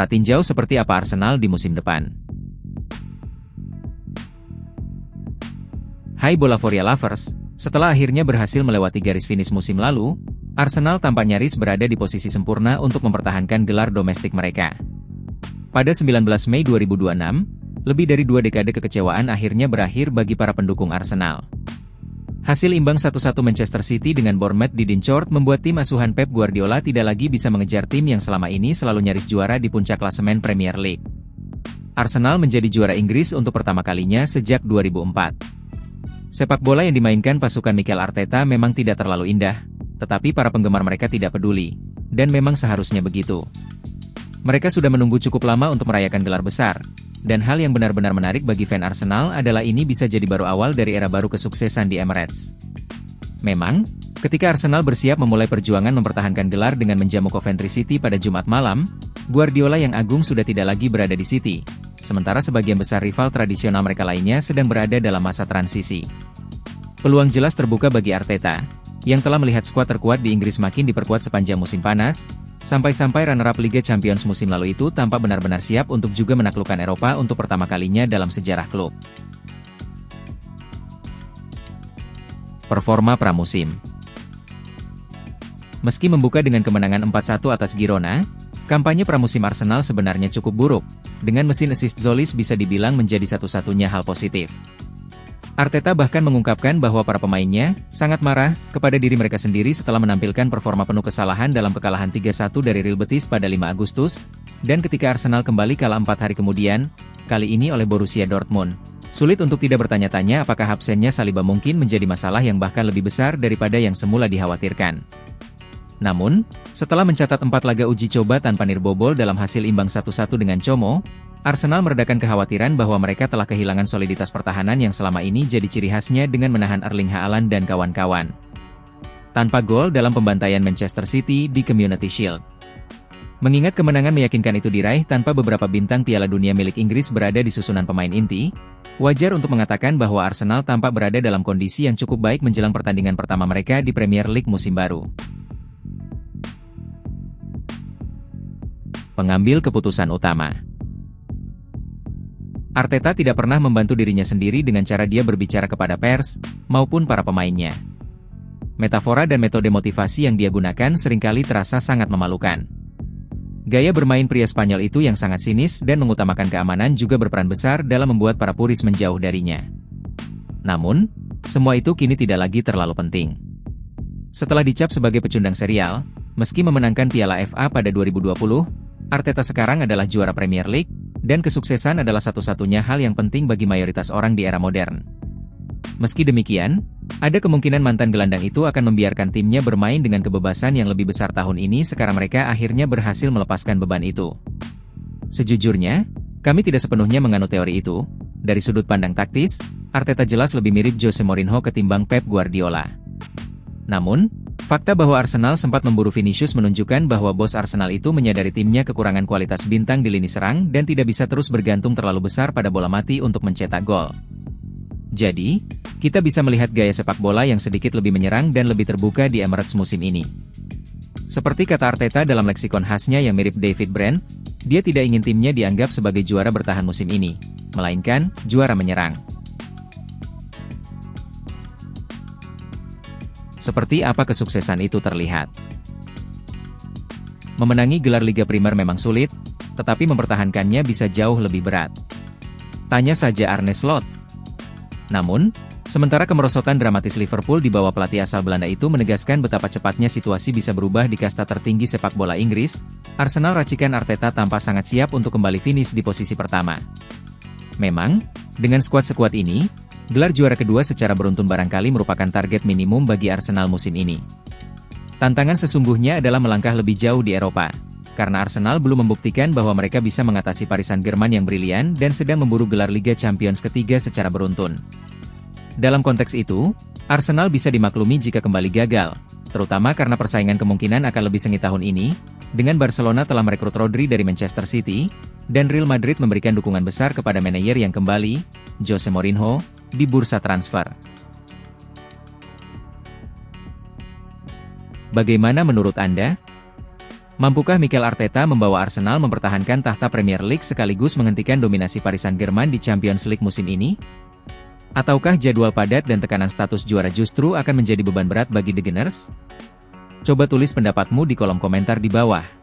Pratinjau seperti apa Arsenal di musim depan. Hai Bolavoria Lovers, setelah akhirnya berhasil melewati garis finish musim lalu, Arsenal tampak nyaris berada di posisi sempurna untuk mempertahankan gelar domestik mereka. Pada 19 Mei 2026, lebih dari 2 dekade kekecewaan akhirnya berakhir bagi para pendukung Arsenal. Hasil imbang 1-1 Manchester City dengan Bournemouth di Dinchord membuat tim asuhan Pep Guardiola tidak lagi bisa mengejar tim yang selama ini selalu nyaris juara di puncak klasemen Premier League. Arsenal menjadi juara Inggris untuk pertama kalinya sejak 2004. Sepak bola yang dimainkan pasukan Mikel Arteta memang tidak terlalu indah, tetapi para penggemar mereka tidak peduli, dan memang seharusnya begitu. Mereka sudah menunggu cukup lama untuk merayakan gelar besar, dan hal yang benar-benar menarik bagi fan Arsenal adalah ini bisa jadi baru awal dari era baru kesuksesan di Emirates. Memang, ketika Arsenal bersiap memulai perjuangan mempertahankan gelar dengan menjamu Coventry City pada Jumat malam, Guardiola yang agung sudah tidak lagi berada di City, sementara sebagian besar rival tradisional mereka lainnya sedang berada dalam masa transisi. Peluang jelas terbuka bagi Arteta, yang telah melihat skuad terkuat di Inggris makin diperkuat sepanjang musim panas, sampai-sampai runner-up Liga Champions musim lalu itu tampak benar-benar siap untuk juga menaklukkan Eropa untuk pertama kalinya dalam sejarah klub. Performa pramusim. Meski membuka dengan kemenangan 4-1 atas Girona, kampanye pramusim Arsenal sebenarnya cukup buruk, dengan mesin assist Zolis bisa dibilang menjadi satu-satunya hal positif. Arteta bahkan mengungkapkan bahwa para pemainnya sangat marah kepada diri mereka sendiri setelah menampilkan performa penuh kesalahan dalam kekalahan 3-1 dari Real Betis pada 5 Agustus, dan ketika Arsenal kembali kalah 4 hari kemudian, kali ini oleh Borussia Dortmund. Sulit untuk tidak bertanya-tanya apakah absennya Saliba mungkin menjadi masalah yang bahkan lebih besar daripada yang semula dikhawatirkan. Namun, setelah mencatat 4 laga uji coba tanpa nirbobol dalam hasil imbang 1-1 dengan Como, Arsenal meredakan kekhawatiran bahwa mereka telah kehilangan soliditas pertahanan yang selama ini jadi ciri khasnya dengan menahan Erling Haaland dan kawan-kawan. Tanpa gol dalam pembantaian Manchester City di Community Shield. Mengingat kemenangan meyakinkan itu diraih tanpa beberapa bintang Piala Dunia milik Inggris berada di susunan pemain inti, wajar untuk mengatakan bahwa Arsenal tampak berada dalam kondisi yang cukup baik menjelang pertandingan pertama mereka di Premier League musim baru. Pengambil keputusan utama. Arteta tidak pernah membantu dirinya sendiri dengan cara dia berbicara kepada pers, maupun para pemainnya. Metafora dan metode motivasi yang dia gunakan seringkali terasa sangat memalukan. Gaya bermain pria Spanyol itu yang sangat sinis dan mengutamakan keamanan juga berperan besar dalam membuat para puris menjauh darinya. Namun, semua itu kini tidak lagi terlalu penting. Setelah dicap sebagai pecundang serial, meski memenangkan Piala FA pada 2020, Arteta sekarang adalah juara Premier League, dan kesuksesan adalah satu-satunya hal yang penting bagi mayoritas orang di era modern. Meski demikian, ada kemungkinan mantan gelandang itu akan membiarkan timnya bermain dengan kebebasan yang lebih besar tahun ini sekarang mereka akhirnya berhasil melepaskan beban itu. Sejujurnya, kami tidak sepenuhnya menganut teori itu. Dari sudut pandang taktis, Arteta jelas lebih mirip Jose Mourinho ketimbang Pep Guardiola. Namun, fakta bahwa Arsenal sempat memburu Vinicius menunjukkan bahwa bos Arsenal itu menyadari timnya kekurangan kualitas bintang di lini serang dan tidak bisa terus bergantung terlalu besar pada bola mati untuk mencetak gol. Jadi, kita bisa melihat gaya sepak bola yang sedikit lebih menyerang dan lebih terbuka di Emirates musim ini. Seperti kata Arteta dalam leksikon khasnya yang mirip David Brand, dia tidak ingin timnya dianggap sebagai juara bertahan musim ini, melainkan juara menyerang. Seperti apa kesuksesan itu terlihat? Memenangi gelar Liga Primer memang sulit, tetapi mempertahankannya bisa jauh lebih berat. Tanya saja Arne Slot. Namun, sementara kemerosotan dramatis Liverpool di bawah pelatih asal Belanda itu menegaskan betapa cepatnya situasi bisa berubah di kasta tertinggi sepak bola Inggris, Arsenal racikan Arteta tampak sangat siap untuk kembali finish di posisi pertama. Memang, dengan skuad sekuat ini, gelar juara kedua secara beruntun barangkali merupakan target minimum bagi Arsenal musim ini. Tantangan sesungguhnya adalah melangkah lebih jauh di Eropa, karena Arsenal belum membuktikan bahwa mereka bisa mengatasi Paris Saint-Germain yang brilian dan sedang memburu gelar Liga Champions ketiga secara beruntun. Dalam konteks itu, Arsenal bisa dimaklumi jika kembali gagal, terutama karena persaingan kemungkinan akan lebih sengit tahun ini, dengan Barcelona telah merekrut Rodri dari Manchester City, dan Real Madrid memberikan dukungan besar kepada manajer yang kembali, Jose Mourinho, di bursa transfer. Bagaimana menurut Anda? Mampukah Mikel Arteta membawa Arsenal mempertahankan tahta Premier League sekaligus menghentikan dominasi Paris Saint-Germain di Champions League musim ini? Ataukah jadwal padat dan tekanan status juara justru akan menjadi beban berat bagi The Gunners? Coba tulis pendapatmu di kolom komentar di bawah.